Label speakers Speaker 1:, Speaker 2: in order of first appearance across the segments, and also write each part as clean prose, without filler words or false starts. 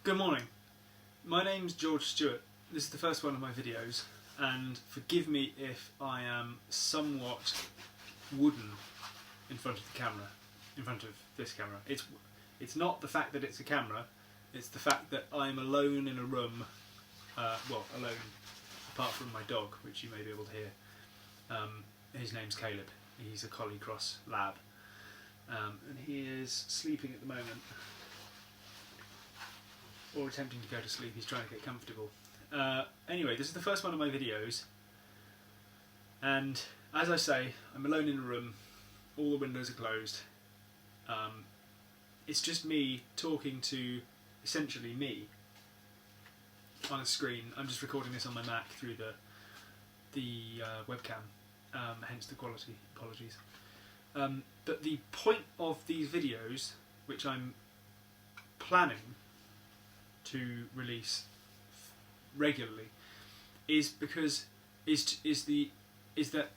Speaker 1: Good morning. My name's George Stewart. This is the first one of my videos, and forgive me if I am somewhat wooden in front of the camera, in front of this camera. It's not the fact that it's a camera, it's the fact that I'm alone in a room, well, alone apart from my dog, which you may be able to hear. His name's Caleb. He's a Collie Cross lab, and he is sleeping at the moment, or attempting to go to sleep. He's trying to get comfortable. Anyway, this is the first one of my videos, and as I say, I'm alone in a room, all the windows are closed. It's just me talking to essentially me on a screen. I'm just recording this on my Mac through the webcam, hence the quality, apologies. But the point of these videos, which I'm planning to release regularly, is that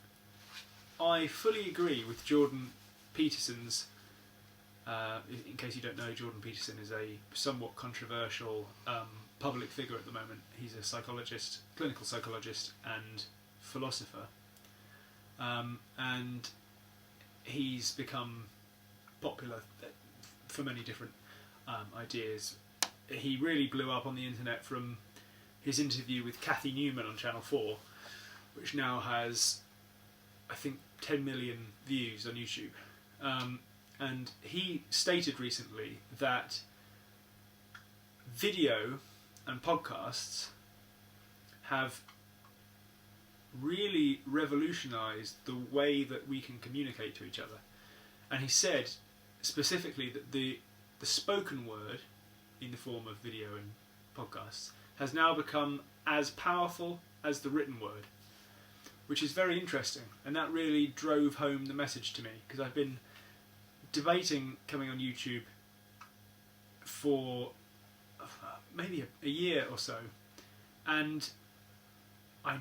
Speaker 1: I fully agree with Jordan Peterson's. In case you don't know, Jordan Peterson is a somewhat controversial public figure at the moment. He's a psychologist, clinical psychologist and philosopher, and he's become popular for many different ideas. He really blew up on the internet from his interview with Cathy Newman on Channel 4, which now has, I think, 10 million views on YouTube. And he stated recently that video and podcasts have really revolutionised the way that we can communicate to each other. And he said specifically that the spoken word, in the form of video and podcasts, has now become as powerful as the written word, which is very interesting, and that really drove home the message to me, because I've been debating coming on YouTube for maybe a year or so, and I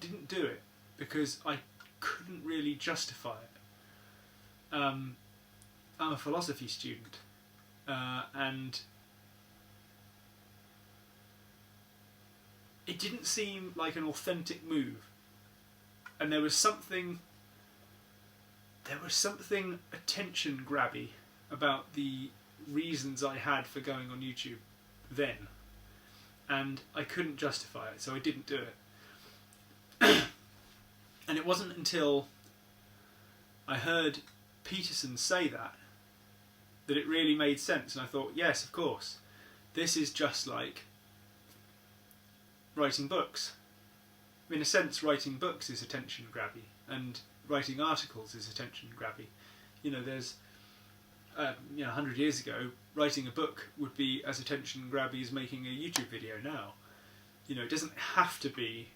Speaker 1: didn't do it because I couldn't really justify it. I'm a philosophy student, and it didn't seem like an authentic move, and there was something attention grabby about the reasons I had for going on YouTube then, and I couldn't justify it, so I didn't do it. And it wasn't until I heard Peterson say that it really made sense, and I thought, yes, of course, this is just like writing books. In a sense, writing books is attention grabby, and writing articles is attention grabby. You know, there's 100 years ago, writing a book would be as attention grabby as making a YouTube video now. You know, it doesn't have to be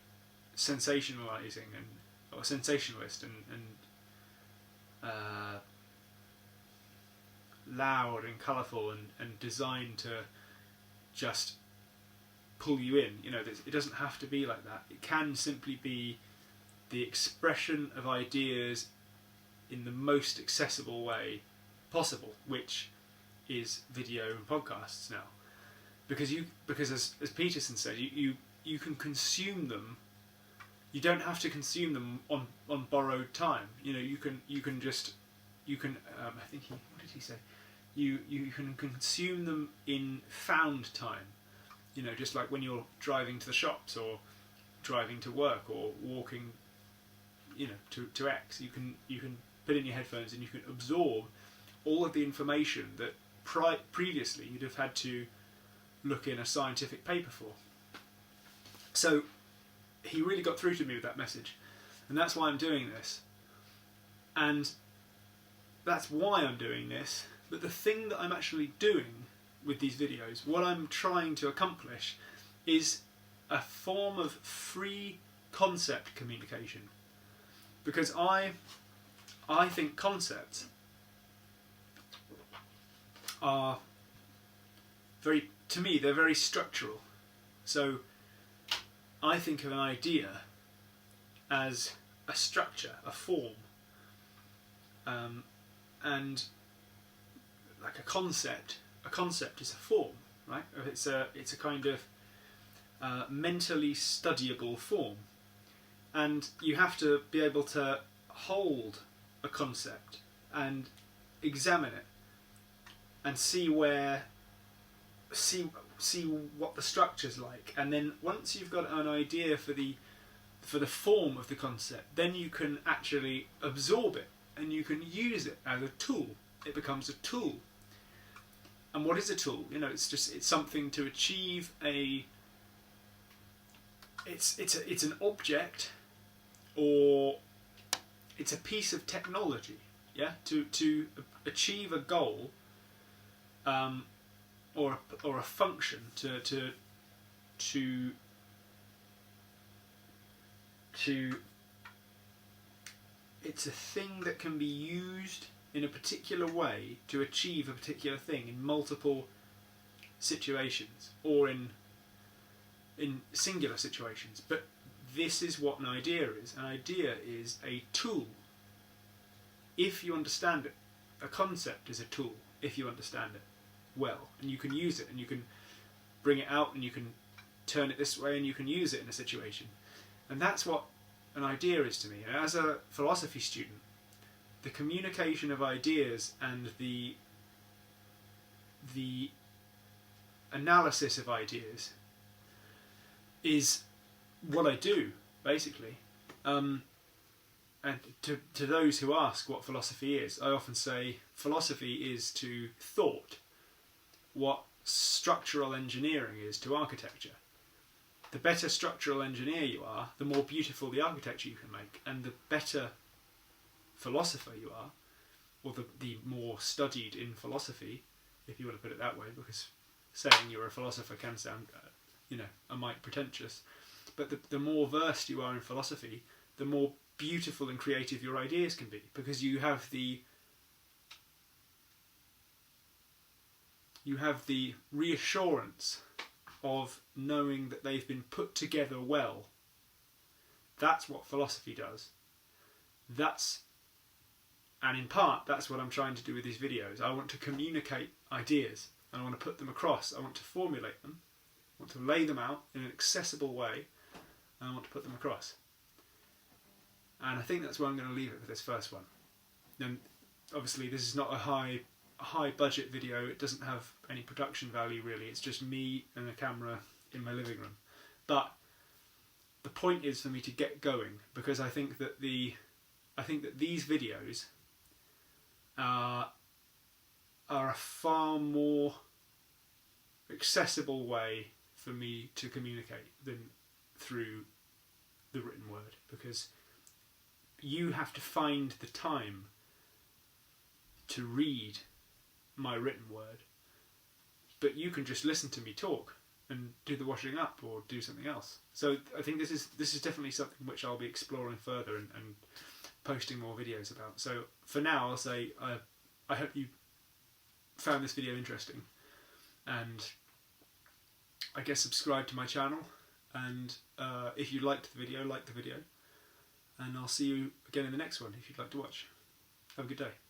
Speaker 1: sensationalizing or sensationalist and loud and colourful and designed to just pull you in. You know, it doesn't have to be like that. It can simply be the expression of ideas in the most accessible way possible, which is video and podcasts now. Because as Peterson said, you can consume them. You don't have to consume them on borrowed time. You know, you can I think what did he say? You can consume them in found time. You know, just like when you're driving to the shops or driving to work or walking, you know, to X, you can put in your headphones and you can absorb all of the information that previously you'd have had to look in a scientific paper for. So he really got through to me with that message, and that's why I'm doing this. And that's why I'm doing this. But the thing that I'm actually doing with these videos, what I'm trying to accomplish, is a form of free concept communication. Because I think concepts are to me, they're very structural. So I think of an idea as a structure, a form, and like a concept is a form. right? It's a kind of mentally studyable form, and you have to be able to hold a concept and examine it and see what the structure's like, and then once you've got an idea for the form of the concept, then you can actually absorb it and you can use it as a tool. It becomes a tool. And what is a tool? You know, it's something to achieve it's an object, or it's a piece of technology, yeah, to achieve a goal, or a function, to it's a thing that can be used in a particular way to achieve a particular thing in multiple situations, or in singular situations. But this is what an idea is. An idea is a tool, if you understand it. A concept is a tool if you understand it well, and you can use it, and you can bring it out, and you can turn it this way, and you can use it in a situation. And that's what an idea is to me. And as a philosophy student, the communication of ideas and the analysis of ideas is what I do, basically. And to those who ask what philosophy is, I often say philosophy is to thought what structural engineering is to architecture. The better structural engineer you are, the more beautiful the architecture you can make, and the better philosopher you are, or the more studied in philosophy, if you want to put it that way, because saying you're a philosopher can sound, a mite pretentious. But the more versed you are in philosophy, the more beautiful and creative your ideas can be, because you have the reassurance of knowing that they've been put together well. That's what philosophy does. And in part, that's what I'm trying to do with these videos. I want to communicate ideas, and I want to put them across. I want to formulate them. I want to lay them out in an accessible way, and I want to put them across. And I think that's where I'm going to leave it with this first one. And obviously this is not a high budget video. It doesn't have any production value really. It's just me and a camera in my living room. But the point is for me to get going, because I think that these videos are a far more accessible way for me to communicate than through the written word, because you have to find the time to read my written word, but you can just listen to me talk and do the washing up or do something else. So I think this is definitely something which I'll be exploring further and posting more videos about. So for now, I'll say I hope you found this video interesting, and I guess subscribe to my channel, and if you liked the video, like the video, and I'll see you again in the next one if you'd like to watch. Have a good day.